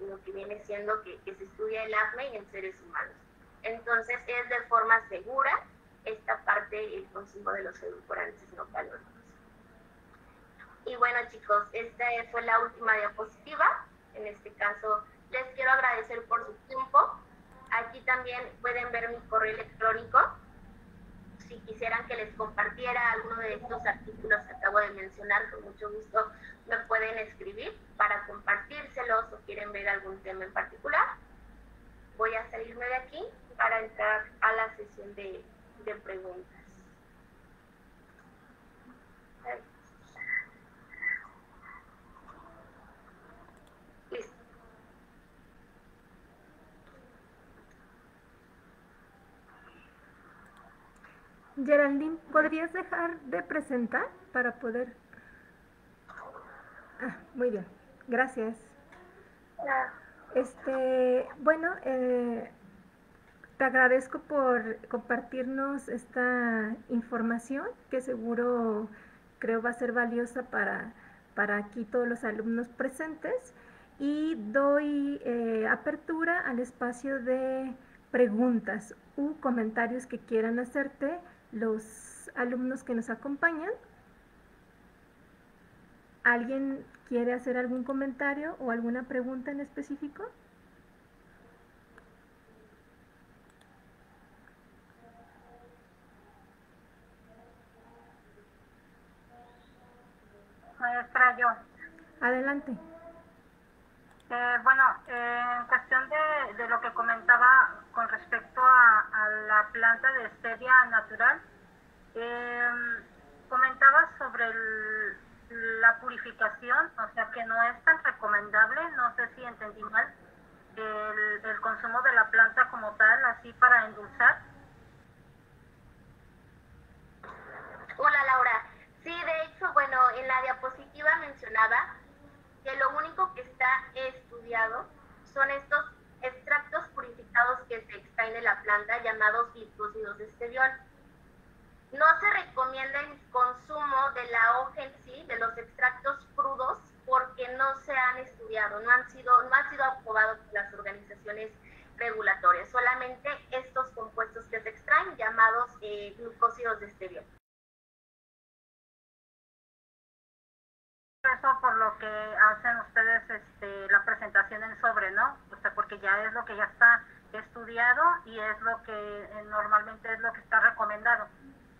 Lo que viene siendo que se estudia el acné en seres humanos. Entonces es de forma segura esta parte, el consumo de los edulcorantes no calóricos. Y bueno, chicos, esta fue la última diapositiva. En este caso, les quiero agradecer por su tiempo. Aquí también pueden ver mi correo electrónico. Si quisieran que les compartiera alguno de estos artículos que acabo de mencionar, con mucho gusto me pueden escribir para compartírselos, o quieren ver algún tema en particular. Voy a salirme de aquí para entrar a la sesión de preguntas. Listo. Geraldine, ¿podrías dejar de presentar para poder...? Muy bien, gracias. Bueno, te agradezco por compartirnos esta información, que seguro creo va a ser valiosa para aquí todos los alumnos presentes, y doy apertura al espacio de preguntas u comentarios que quieran hacerte los alumnos que nos acompañan. ¿Alguien quiere hacer algún comentario o alguna pregunta en específico? Maestra, yo. Adelante. Bueno, en cuestión de lo que comentaba con respecto a la planta de stevia natural, comentaba sobre la purificación, o sea que no es tan recomendable, no sé si entendí mal, el consumo de la planta como tal, así para endulzar. Hola, Laura. Sí, de hecho, bueno, en la diapositiva mencionaba que lo único que está estudiado son estos extractos purificados que se extraen de la planta, llamados glicósidos de esteriol. No se recomienda el consumo de la hoja en sí, de los extractos crudos, porque no se han estudiado, no han sido aprobados por las organizaciones regulatorias. Solamente estos compuestos que se extraen, glucósidos de stevia. Eso por lo que hacen ustedes la presentación en sobre, ¿no? O sea, porque ya es lo que ya está estudiado y es lo que normalmente es lo que está recomendado,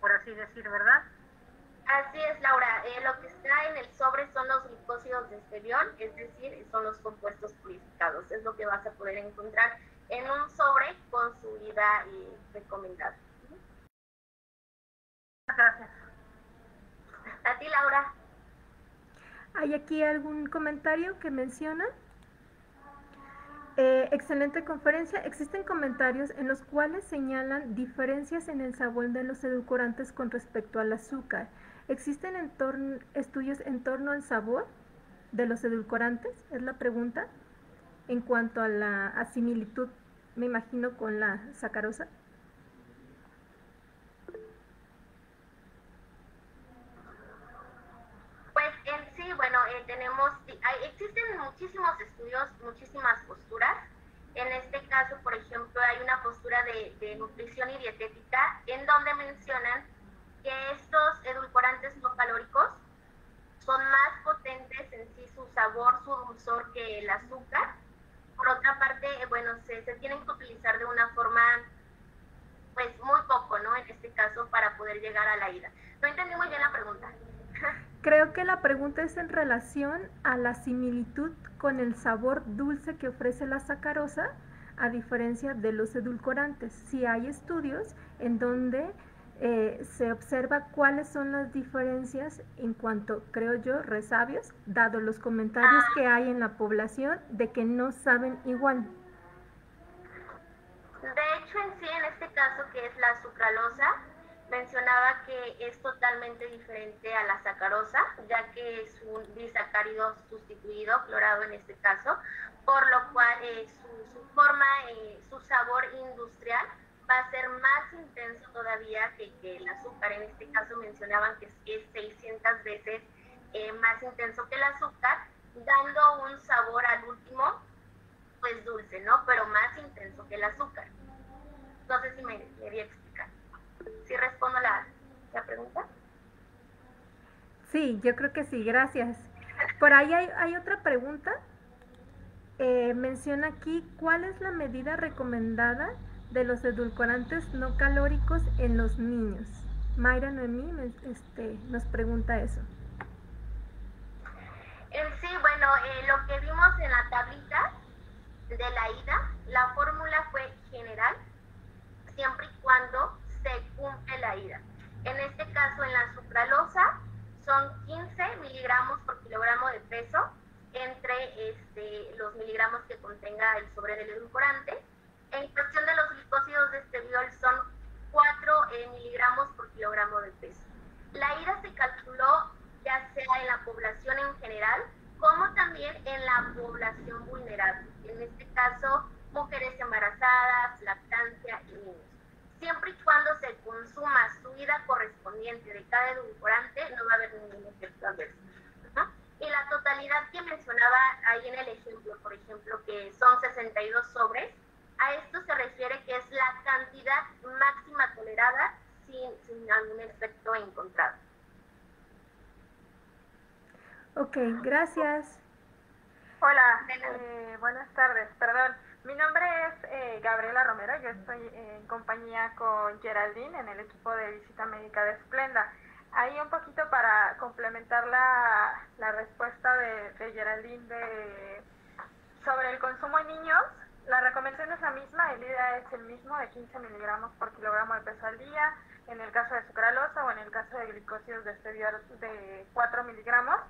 por así decir, ¿verdad? Así es, Laura. Lo que está en el sobre son los glucósidos de esteviol, es decir, son los compuestos purificados. Es lo que vas a poder encontrar en un sobre con su vida recomendada. Gracias. A ti, Laura. ¿Hay aquí algún comentario que menciona? Excelente conferencia. Existen comentarios en los cuales señalan diferencias en el sabor de los edulcorantes con respecto al azúcar. ¿Existen estudios en torno al sabor de los edulcorantes? Es la pregunta. En cuanto a la similitud, me imagino, con la sacarosa. Pues en sí, bueno, existen muchísimos estudios, muchísimas posturas. En este caso, por ejemplo, hay una postura de nutrición y dietética en donde mencionan que estos edulcorantes no calóricos son más potentes en sí su sabor, su dulzor que el azúcar. Por otra parte, bueno, se tienen que utilizar de una forma, pues muy poco, ¿no? En este caso, para poder llegar a la ida. No entendí muy bien la pregunta. Creo que la pregunta es en relación a la similitud con el sabor dulce que ofrece la sacarosa, a diferencia de los edulcorantes. Si hay estudios en donde se observa cuáles son las diferencias en cuanto, creo yo, resabios, dado los comentarios que hay en la población de que no saben igual. De hecho, en sí, en este caso, que es la sucralosa, mencionaba que es totalmente diferente a la sacarosa, ya que es un disacárido sustituido, clorado en este caso, por lo cual su forma, su sabor industrial va a ser más intenso todavía que el azúcar. En este caso mencionaban que es 600 veces más intenso que el azúcar, dando un sabor al último, pues dulce, ¿no? Pero más intenso que el azúcar. No sé si me di a explicar. ¿Sí respondo la pregunta? Sí, yo creo que sí, gracias. Por ahí hay otra pregunta. Menciona aquí, ¿cuál es la medida recomendada de los edulcorantes no calóricos en los niños? Mayra Noemí nos pregunta eso. En sí, bueno, lo que vimos en la tablita de la ida, la fórmula fue general, siempre y cuando se cumple la ida. En este caso, en la sucralosa, son 15 miligramos por kilogramo de peso entre los miligramos que contenga el sobre del edulcorante. En cuestión de los glicósidos de stevia son 4 miligramos por kilogramo de peso. La ida se calculó ya sea en la población en general, como también en la población vulnerable. En este caso, mujeres embarazadas, lactancia y niños. Siempre y cuando se consuma su ida correspondiente de cada edulcorante, no va a haber ningún efecto adverso. Y la totalidad que mencionaba ahí en el ejemplo, por ejemplo, que son 62 sobres, a esto se refiere que es la cantidad máxima tolerada sin algún efecto encontrado. Ok, gracias. Hola, buenas tardes, perdón. Mi nombre es Gabriela Romero, yo estoy en compañía con Geraldine en el equipo de visita médica de Splenda. Ahí un poquito para complementar la respuesta de Geraldine sobre el consumo en niños, la recomendación es la misma, el IDA es el mismo de 15 miligramos por kilogramo de peso al día, en el caso de sucralosa o en el caso de glicósidos de stevia de 4 miligramos.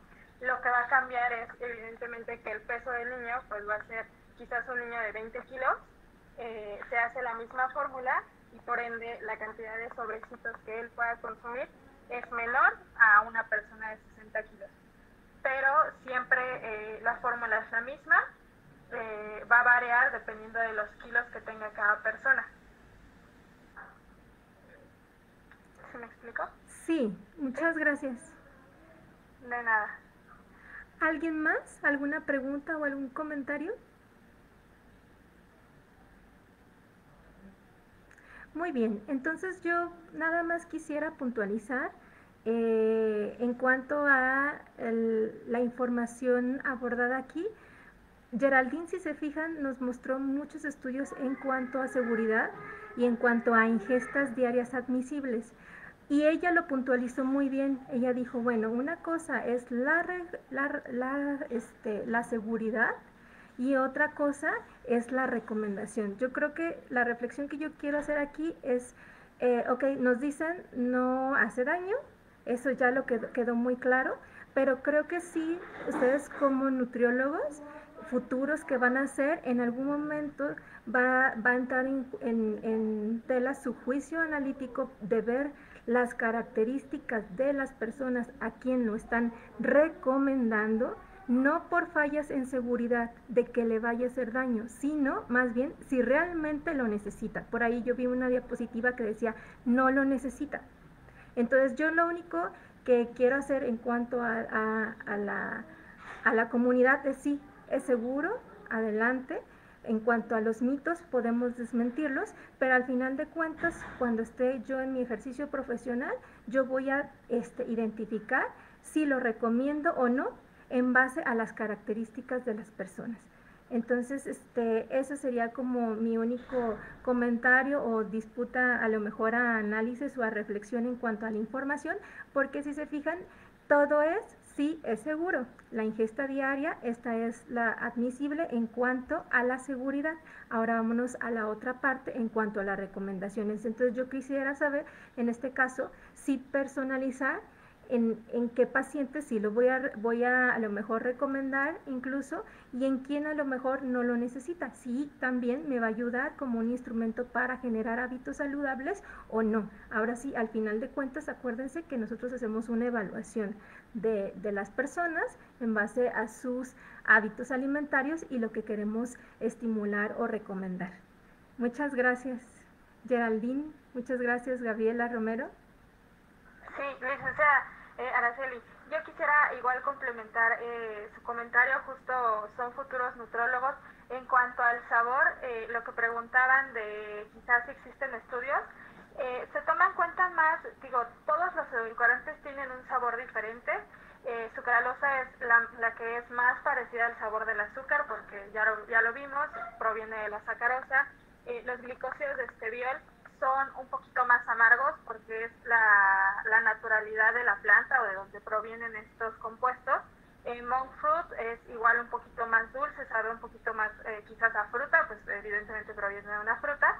Lo que va a cambiar es evidentemente que el peso del niño pues va a ser quizás un niño de 20 kilos, se hace la misma fórmula y por ende la cantidad de sobrecitos que él pueda consumir es menor a una persona de 60 kilos. Pero siempre la fórmula es la misma, va a variar dependiendo de los kilos que tenga cada persona. ¿Se me explicó? Sí, muchas gracias. De nada. ¿Alguien más? ¿Alguna pregunta o algún comentario? Muy bien, entonces yo nada más quisiera puntualizar en cuanto a la información abordada aquí. Geraldine, si se fijan, nos mostró muchos estudios en cuanto a seguridad y en cuanto a ingestas diarias admisibles. Y ella lo puntualizó muy bien. Ella dijo, bueno, una cosa es la seguridad y otra cosa es la recomendación. Yo creo que la reflexión que yo quiero hacer aquí es, ok, nos dicen no hace daño, eso ya lo quedó muy claro, pero creo que sí, ustedes como nutriólogos futuros que van a hacer, en algún momento va a entrar en tela su juicio analítico de ver las características de las personas a quien lo están recomendando, no por fallas en seguridad de que le vaya a hacer daño, sino más bien si realmente lo necesita. Por ahí yo vi una diapositiva que decía no lo necesita. Entonces yo lo único que quiero hacer en cuanto a la comunidad es sí, es seguro, adelante. En cuanto a los mitos, podemos desmentirlos, pero al final de cuentas, cuando esté yo en mi ejercicio profesional, yo voy a identificar si lo recomiendo o no en base a las características de las personas. Entonces, eso sería como mi único comentario o disputa, a lo mejor a análisis o a reflexión en cuanto a la información, porque si se fijan, todo sí es seguro. La ingesta diaria, esta es la admisible en cuanto a la seguridad. Ahora vámonos a la otra parte en cuanto a las recomendaciones. Entonces yo quisiera saber, en este caso, si personalizar en qué pacientes sí lo voy a lo mejor recomendar incluso, y en quién a lo mejor no lo necesita. Sí, también me va a ayudar como un instrumento para generar hábitos saludables o no. Ahora sí, al final de cuentas, acuérdense que nosotros hacemos una evaluación de las personas en base a sus hábitos alimentarios y lo que queremos estimular o recomendar. Muchas gracias, Geraldine. Muchas gracias, Gabriela Romero. Sí, licenciada Araceli, yo quisiera igual complementar su comentario, justo son futuros nutrólogos. En cuanto al sabor, lo que preguntaban de quizás si existen estudios, se toma en cuenta más, digo, todos los edulcorantes tienen un sabor diferente. Sucralosa es la que es más parecida al sabor del azúcar, porque ya lo vimos, proviene de la sacarosa. Los glicósidos de esteviol son un poquito más amargos porque es la naturalidad de la planta o de donde provienen estos compuestos. Monk fruit es igual un poquito más dulce, sabe un poquito más quizás a fruta, pues evidentemente proviene de una fruta.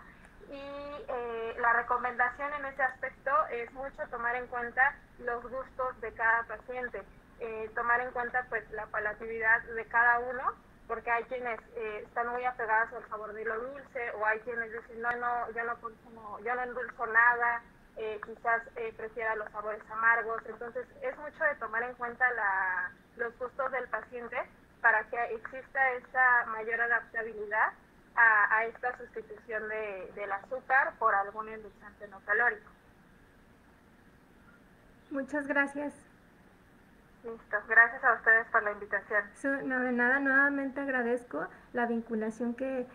Y la recomendación en ese aspecto es mucho tomar en cuenta los gustos de cada paciente, tomar en cuenta pues la palatabilidad de cada uno, porque hay quienes están muy apegados al sabor de lo dulce, o hay quienes dicen, yo no endulzo nada, quizás prefiera los sabores amargos. Entonces es mucho de tomar en cuenta los gustos del paciente para que exista esa mayor adaptabilidad a esta sustitución del azúcar por algún endulzante no calórico. Muchas gracias. Listo, gracias a ustedes por la invitación. No, de nada, nuevamente agradezco la vinculación que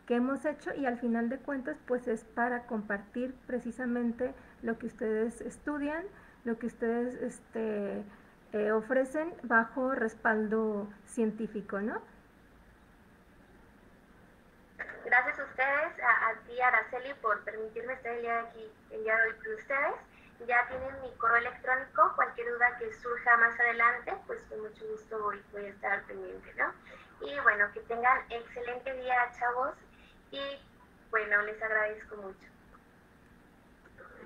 hemos hecho, y al final de cuentas pues es para compartir precisamente lo que ustedes estudian, lo que ustedes ofrecen bajo respaldo científico, ¿no? Gracias a ustedes, a ti Araceli, por permitirme estar el día de hoy con ustedes. Ya tienen mi correo electrónico, cualquier duda que surja más adelante, pues con mucho gusto voy a estar al pendiente, ¿no? Y bueno, que tengan excelente día, chavos, y bueno, les agradezco mucho.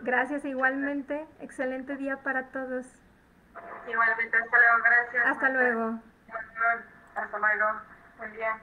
Gracias, igualmente, excelente día para todos. Igualmente, hasta luego, gracias. Hasta luego. Hasta luego, buen día.